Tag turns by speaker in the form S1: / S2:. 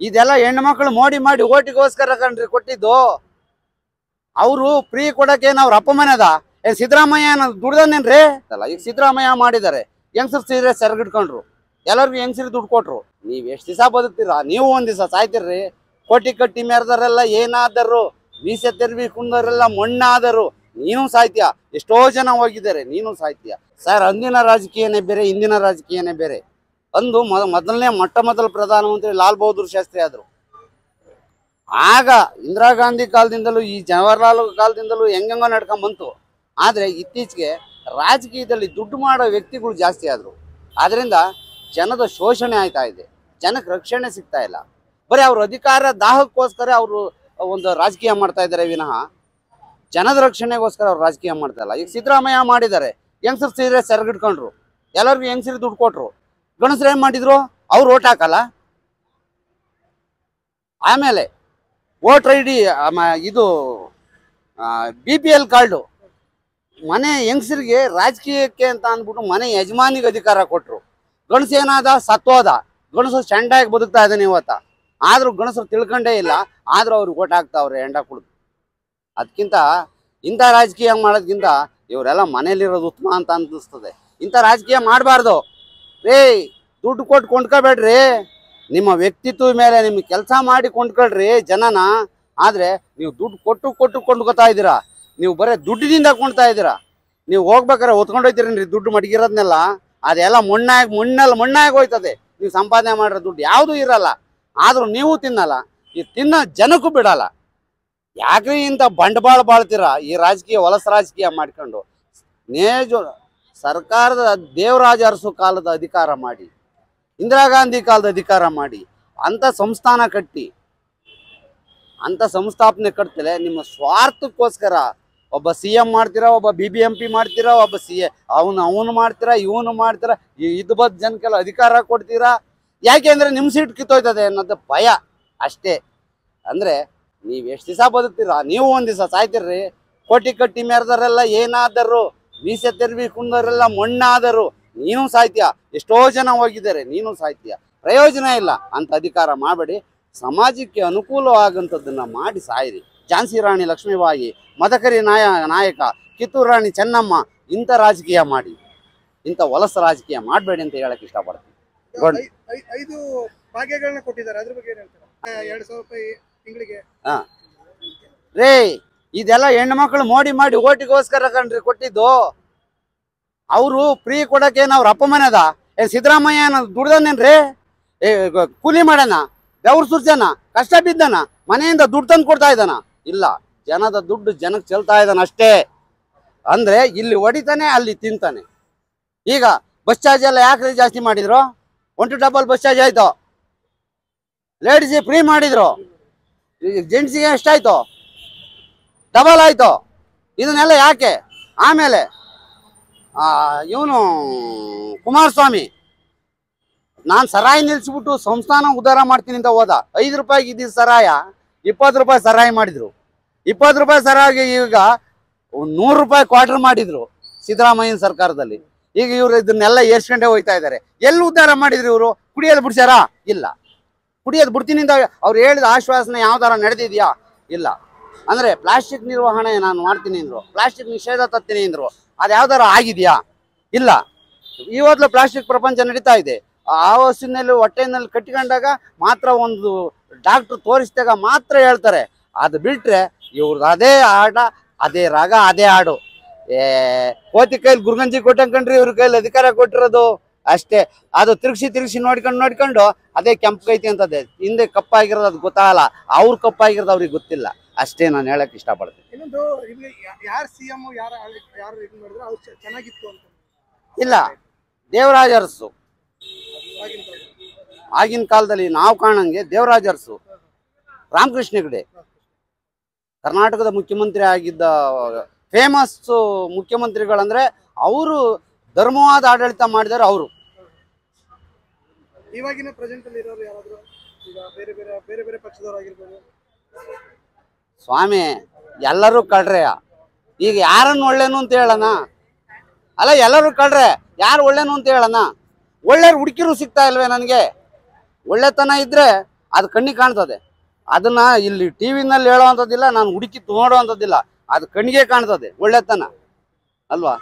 S1: ಇದೆಲ್ಲ ಹೆಣ್ಮಕ್ಳು ಮೋಡಿ ಮಾಡಿ ಓಟಿಗೋಸ್ಕರ ಕಣ್ರಿ ಕೊಟ್ಟಿದ್ದು. ಅವರು ಫ್ರೀ ಕೊಡಕ್ಕೆ ಏನ್ ಅವ್ರ ಅಪ್ಪ ಮನೆದ ಏನ್ ಸಿದ್ದರಾಮಯ್ಯ ದುಡ್ದನ್ನೇನ್ರಿ ಅಲ್ಲ. ಈಗ ಸಿದ್ದರಾಮಯ್ಯ ಮಾಡಿದ್ದಾರೆ, ಹೆಂಗಸರು ಸೀರೆ ಸೆರಗಿಡ್ಕೊಂಡ್ರು, ಎಲ್ಲರಿಗೂ ಹೆಂಗಸರು ದುಡ್ಡು ಕೊಟ್ರು. ನೀವ್ ಎಷ್ಟ್ ದಿವಸ ಬದುಕ್ತೀರಾ? ನೀವು ಒಂದ್ ದಿವಸ ಸಾಯ್ತಿರ್ರಿ. ಕೋಟಿ ಕಟ್ಟಿ ಮೆರೆದವರೆಲ್ಲ ಏನಾದರು, ಮೀಸೆ ತೆರವಿ ಕುಂದವರೆಲ್ಲ ಮಣ್ಣಾದರು, ನೀನು ಸಾಯ್ತೀಯ. ಎಷ್ಟೋ ಜನ ಹೋಗಿದ್ದಾರೆ, ನೀನು ಸಾಯ್ತೀಯ. ಸರ್, ಅಂದಿನ ರಾಜಕೀಯನೇ ಬೇರೆ, ಇಂದಿನ ರಾಜಕೀಯನೇ ಬೇರೆ. ಅಂದು ಮೊದಲನೇ ಮೊದಲ ಪ್ರಧಾನಮಂತ್ರಿ ಲಾಲ್ ಬಹದ್ದೂರ್ ಶಾಸ್ತ್ರಿ ಆದ್ರು. ಆಗ ಇಂದಿರಾ ಗಾಂಧಿ ಕಾಲದಿಂದಲೂ ಈ ಜವಾಹರ್ಲಾಲ್ ಕಾಲದಿಂದಲೂ ಹೆಂಗಂಗೋ ನಡ್ಕೊಂಡ್ ಬಂತು. ಆದ್ರೆ ಇತ್ತೀಚೆಗೆ ರಾಜಕೀಯದಲ್ಲಿ ದುಡ್ಡು ಮಾಡೋ ವ್ಯಕ್ತಿಗಳು ಜಾಸ್ತಿ ಆದ್ರು. ಆದ್ರಿಂದ ಜನದ ಶೋಷಣೆ ಆಯ್ತಾ ಇದೆ, ಜನಕ್ಕೆ ರಕ್ಷಣೆ ಸಿಗ್ತಾ ಇಲ್ಲ. ಬರೀ ಅವ್ರ ಅಧಿಕಾರ ದಾಹಕ್ಕೋಸ್ಕರ ಅವರು ಒಂದು ರಾಜಕೀಯ ಮಾಡ್ತಾ ಇದ್ದಾರೆ ವಿನಃ ಜನದ ರಕ್ಷಣೆಗೋಸ್ಕರ ಅವ್ರು ರಾಜಕೀಯ ಮಾಡ್ತಾ ಇಲ್ಲ. ಈಗ ಸಿದ್ದರಾಮಯ್ಯ ಮಾಡಿದ್ದಾರೆ, ಹೆಂಗಸರು ಸೀರೆ ಸೆರಗಿಡ್ಕೊಂಡ್ರು, ಎಲ್ಲರಿಗೂ ಹೆಂಗಸರು ದುಡ್ಡು ಕೊಟ್ರು. ಗಣಸರು ಏನ್ ಮಾಡಿದ್ರು? ಅವ್ರು ಓಟ್ ಹಾಕಲ್ಲ. ಆಮೇಲೆ ವೋಟರ್ ID ಇದು BPL ಕಾರ್ಡು ಮನೆ ಹೆಂಗಸರಿಗೆ ರಾಜಕೀಯಕ್ಕೆ ಅಂತ ಅಂದ್ಬಿಟ್ಟು ಮನೆ ಯಜಮಾನಿಗೆ ಅಧಿಕಾರ ಕೊಟ್ರು. ಗಣಸು ಏನಾದ? ಸತ್ತೋದ. ಗಣಸು ಚಂಡಾಗಿ ಬದುಕ್ತಾ ಇದ್ದಾನೆ ಇವತ್ತ. ಆದ್ರೂ ಗಣಸರು ತಿಳ್ಕೊಂಡೇ ಇಲ್ಲ, ಆದ್ರೂ ಅವ್ರಿಗೆ ಓಟ್ ಹಾಕ್ತಾವ್ರೆ ಹೆಂಡ ಕುಡ್ದು. ಅದಕ್ಕಿಂತ ಇಂಥ ರಾಜಕೀಯ ಮಾಡೋದ್ಕಿಂತ ಇವರೆಲ್ಲ ಮನೇಲಿರೋದು ಉತ್ತಮ ಅಂತ ಅನಿಸ್ತದೆ. ಇಂಥ ರಾಜಕೀಯ ಮಾಡಬಾರ್ದು ರೇ. ದುಡ್ಡು ಕೊಟ್ಟು ಕೊಂಡ್ಕೊಬೇಡ್ರಿ, ನಿಮ್ಮ ವ್ಯಕ್ತಿತ್ವ ಮೇಲೆ ನಿಮ್ಗೆ ಕೆಲಸ ಮಾಡಿ ಕೊಂಡ್ಕೊಳ್ರಿ ಜನನ. ಆದ್ರೆ ನೀವು ದುಡ್ಡು ಕೊಟ್ಟು ಕೊಂಡ್ಕೊತಾ ಇದ್ದೀರಾ. ನೀವು ಬರೀ ದುಡ್ಡಿನಿಂದ ಕೊಂಡ್ತಾ ಇದ್ದೀರಾ. ನೀವು ಹೋಗ್ಬೇಕಾರೆ ಹೊತ್ಕೊಂಡೋಯ್ತೀರೇನ್ರಿ ದುಡ್ಡು ಮಡಗಿರೋದ್ನೆಲ್ಲ? ಅದೆಲ್ಲ ಮಣ್ಣಾಗಿ ಹೋಯ್ತದೆ. ನೀವು ಸಂಪಾದನೆ ಮಾಡಿರೋ ದುಡ್ಡು ಯಾವುದೂ ಇರಲ್ಲ. ಆದ್ರೂ ನೀವು ತಿನ್ನಲ್ಲ, ಈ ತಿನ್ನೋ ಜನಕ್ಕೂ ಬಿಡಲ್ಲ. ಯಾಕ್ರಿ ಇಂಥ ಬಂಡವಾಳ ಬಾಳ್ತೀರಾ ಈ ರಾಜಕೀಯ ಹೊಲಸ ರಾಜಕೀಯ ಮಾಡ್ಕೊಂಡು? ಸರ್ಕಾರದ ದೇವರಾಜ ಅರಸು ಕಾಲದ ಅಧಿಕಾರ ಮಾಡಿ, ಇಂದಿರಾ ಗಾಂಧಿ ಕಾಲದ ಅಧಿಕಾರ ಮಾಡಿ, ಅಂತ ಸಂಸ್ಥಾನ ಕಟ್ಟಿ, ಅಂತ ಸಂಸ್ಥಾಪನೆ ಕಟ್ತಲೆ ನಿಮ್ಮ ಸ್ವಾರ್ಥಕ್ಕೋಸ್ಕರ ಒಬ್ಬ CM ಮಾಡ್ತೀರಾ, ಒಬ್ಬ BBMP ಮಾಡ್ತೀರಾ, ಒಬ್ಬ ಅವನು ಮಾಡ್ತೀರಾ, ಇವನು ಮಾಡ್ತೀರಾ, ಇದು ಬದ್ ಜನಕ್ಕೆಲ್ಲ ಅಧಿಕಾರ ಕೊಡ್ತೀರಾ. ಯಾಕೆಂದ್ರೆ ನಿಮ್ಮ ಸೀಟ್ ಕಿತ್ತೋಯ್ತದೆ ಅನ್ನೋದು ಭಯ ಅಷ್ಟೇ. ಅಂದ್ರೆ ನೀವ್ ಎಷ್ಟ್ ದಿವಸ ಬದುಕ್ತೀರಾ? ನೀವು ಒಂದ್ ದಿವಸ ಸಾಯ್ತಿರ್ರಿ. ಕೋಟಿ ಕಟ್ಟಿ ಮೆರೆದವರೆಲ್ಲ ಏನಾದರು, ಮೀಸೆ ತೆರವಿ ಕುಂದವರೆಲ್ಲ ಮಣ್ಣಾದರು, ನೀನು ಸಾಯ್ತೀಯ. ಎಷ್ಟೋ ಜನ ಹೋಗಿದ್ದಾರೆ, ನೀನು ಸಾಯ್ತೀಯ. ಪ್ರಯೋಜನ ಇಲ್ಲ ಅಂತ ಅಧಿಕಾರ ಮಾಡಬೇಡಿ. ಸಮಾಜಕ್ಕೆ ಅನುಕೂಲವಾಗಂಥದ್ದನ್ನ ಮಾಡಿ ಸಾಯಿರಿ. ಝಾನ್ಸಿ ರಾಣಿ ಲಕ್ಷ್ಮೀಬಾಯಿ, ಮದಕರಿ ನಾಯಕ, ಕಿತ್ತೂರು ರಾಣಿ ಚೆನ್ನಮ್ಮ, ಇಂಥ ರಾಜಕೀಯ ಮಾಡಿ, ಇಂಥ ಹೊಲಸ ರಾಜಕೀಯ ಮಾಡಬೇಡಿ ಅಂತ ಹೇಳಕ್ ಇಷ್ಟಪಡ್ತೀನಿ.
S2: 5 ಭಾಗ್ಯಗಳನ್ನ ಕೊಟ್ಟಿದ್ದಾರೆ, ಅದ್ರ ಬಗ್ಗೆ ಏನ್ ಹೇಳ್ತಾರೆ? 2,000 ರೂಪಾಯಿ ತಿಂಗಳಿಗೆ.
S1: ರೇ, ಇದೆಲ್ಲ ಹೆಣ್ಮಕ್ಳು ಮೋಡಿ ಮಾಡಿ ಓಟಿಗೋಸ್ಕರ ಕಣ್ರಿ ಕೊಟ್ಟಿದ್ದು. ಅವರು ಫ್ರೀ ಕೊಡಕ್ಕೆ ಏನ್ ಅವ್ರ ಅಪ್ಪ ಮನೆದ ಏನ್ ಸಿದ್ದರಾಮಯ್ಯ ದುಡ್ದನ್ನೇನ್ರಿ? ಕೂಲಿ ಮಾಡೋಣ, ಬೆವ್ರು ಸುರ್ಜನ, ಕಷ್ಟ ಬಿದ್ದನ, ಮನೆಯಿಂದ ದುಡ್ಡು ತಂದು ಕೊಡ್ತಾ ಇದ್ದಾನ? ಇಲ್ಲ, ಜನದ ದುಡ್ಡು ಜನಕ್ಕೆ ಚೆಲ್ತಾ ಇದ್ದಾನ ಅಷ್ಟೇ. ಅಂದ್ರೆ ಇಲ್ಲಿ ಹೊಡಿತಾನೆ, ಅಲ್ಲಿ ತಿಂತಾನೆ. ಈಗ ಬಸ್ ಚಾರ್ಜ್ ಎಲ್ಲ ಯಾಕೆ ಜಾಸ್ತಿ ಮಾಡಿದ್ರು? 1 to 2 ಬಸ್ ಚಾರ್ಜ್ ಆಯ್ತು. ಲೇಡೀಸಿಗೆ ಫ್ರೀ ಮಾಡಿದ್ರು, ಜೆಂಟ್ಸಿಗೆ ಎಷ್ಟಾಯ್ತು? ಡಬಲ್ ಆಯ್ತು. ಇದನ್ನೆಲ್ಲ ಯಾಕೆ? ಆಮೇಲೆ ಇವನು ಕುಮಾರಸ್ವಾಮಿ, ನಾನು ಸರಾಯಿ ನಿಲ್ಸ್ಬಿಟ್ಟು ಸಂಸ್ಥಾನ ಉದ್ಧಾರ ಮಾಡ್ತೀನಿ ಅಂತ ಹೋದ. 5 ರೂಪಾಯಿಗೆ ಇದ್ದಿದ್ದ ಸರಾಯ 20 ರೂಪಾಯಿ ಸರಾಯಿ ಮಾಡಿದ್ರು. 20 ರೂಪಾಯಿ ಸರಾಯಿಗೆ ಈಗ 100 ರೂಪಾಯಿ ಕ್ವಾರ್ಟರ್ ಮಾಡಿದ್ರು ಸಿದ್ದರಾಮಯ್ಯನ ಸರ್ಕಾರದಲ್ಲಿ. ಈಗ ಇವರು ಇದನ್ನೆಲ್ಲ ಏರ್ಸ್ಕೊಂಡೇ ಹೋಯ್ತಾ ಇದ್ದಾರೆ. ಎಲ್ಲಿ ಉದ್ಧಾರ ಮಾಡಿದ್ರು ಇವರು? ಕುಡಿಯೋದು ಬಿಡ್ಸ್ಯಾರಾ? ಇಲ್ಲ. ಕುಡಿಯೋದು ಬಿಡ್ತೀನಿ ಅಂತ ಅವ್ರು ಹೇಳಿದ ಆಶ್ವಾಸನೆ ಯಾವ್ದಾರ ನಡೆದಿದ್ಯಾ? ಇಲ್ಲ. ಅಂದ್ರೆ ಪ್ಲಾಸ್ಟಿಕ್ ನಿರ್ವಹಣೆ ನಾನು ಮಾಡ್ತೀನಿ ಅಂದ್ರು, ಪ್ಲಾಸ್ಟಿಕ್ ನಿಷೇಧ ತರ್ತೀನಿ ಅಂದ್ರು, ಅದು ಯಾವ್ದಾರ ಆಗಿದೆಯಾ? ಇಲ್ಲ. ಇವತ್ತು ಪ್ಲಾಸ್ಟಿಕ್ ಪ್ರಪಂಚ ನಡೀತಾ ಇದೆ. ಆ ವಸ್ತುವಿನಲ್ಲಿ ಹೊಟ್ಟೆನಲ್ಲಿ ಕಟ್ಟಿಕೊಂಡಾಗ ಮಾತ್ರ, ಒಂದು ಡಾಕ್ಟರ್ ತೋರಿಸಿದಾಗ ಮಾತ್ರ ಹೇಳ್ತಾರೆ. ಅದು ಬಿಟ್ರೆ ಇವ್ರದ್ದು ಅದೇ ಆಟ, ಅದೇ ರಾಗ, ಅದೇ ಹಾಡು. ಕೋತಿ ಕೈಲಿ ಗುರುಗಂಜಿ ಕೊಟ್ಟಂಕಂಡ್ರಿ, ಇವ್ರ ಕೈಲಿ ಅಧಿಕಾರ ಕೊಟ್ಟಿರೋದು ಅಷ್ಟೇ. ಅದು ತಿರುಗಿಸಿ ನೋಡ್ಕೊಂಡು ಅದೇ ಕೆಂಪು ಕೈತಿ ಅಂತದೆ, ಹಿಂದೆ ಕಪ್ಪಾಗಿರೋದು ಅದು ಗೊತ್ತಾಗಲ್ಲ. ಅವ್ರು ಕಪ್ಪಾಗಿರೋದು ಅವ್ರಿಗೆ ಗೊತ್ತಿಲ್ಲ ಅಷ್ಟೇ. ನಾನು ಹೇಳಕ್ ಇಷ್ಟಪಡ್ತೀನಿ.
S2: ಇನ್ನೊಂದು, ಯಾರು CM ಯಾರು ಮಾಡಿದ್ರೆ ಅವ್ರು ಚೆನ್ನಾಗಿತ್ತು ಅಂತ?
S1: ಇಲ್ಲ, ದೇವರಾಜ ಅರಸು ಆಗಿನ ಕಾಲದಲ್ಲಿ ನಾವು ಕಾಣಂಗೆ ದೇವರಾಜ ಅರಸು, ರಾಮಕೃಷ್ಣ ಹೆಗಡೆ, ಕರ್ನಾಟಕದ ಮುಖ್ಯಮಂತ್ರಿ ಆಗಿದ್ದ ಫೇಮಸ್ ಮುಖ್ಯಮಂತ್ರಿಗಳಂದ್ರೆ ಅವರು ಧರ್ಮವಾದ ಆಡಳಿತ ಮಾಡಿದಾರೆ ಅವರು.
S2: ಇವಾಗಿನ ಪ್ರೆಸೆಂಟ್ ಅಲ್ಲಿ ಇರೋರು ಯಾರಾದ್ರೂ ಈಗ ಬೇರೆ ಪಕ್ಷದವರಾಗಿರ್ಬೋದು?
S1: ಸ್ವಾಮಿ, ಎಲ್ಲರೂ ಕಳ್ರೆಯ. ಈಗ ಯಾರನ್ನು ಒಳ್ಳೇನು ಅಂತ ಹೇಳೋಣ? ಅಲ್ಲ, ಎಲ್ಲರೂ ಕಳ್ರೆ, ಯಾರು ಒಳ್ಳೇನು ಅಂತ ಹೇಳೋಣ? ಒಳ್ಳೆ ಹುಡುಕಿರು ಸಿಗ್ತಾ ಇಲ್ವೇ ನನಗೆ? ಒಳ್ಳೆತನ ಇದ್ರೆ ಅದು ಕಣ್ಣಿಗೆ ಕಾಣ್ತದೆ. ಅದನ್ನ ಇಲ್ಲಿ ಟಿವಿನಲ್ಲಿ ಹೇಳೋವಂಥದ್ದಿಲ್ಲ, ನಾನು ಹುಡುಕಿ ನೋಡೋವಂಥದ್ದಿಲ್ಲ, ಅದು ಕಣ್ಣಿಗೆ ಕಾಣ್ತದೆ ಒಳ್ಳೆತನ ಅಲ್ವಾ.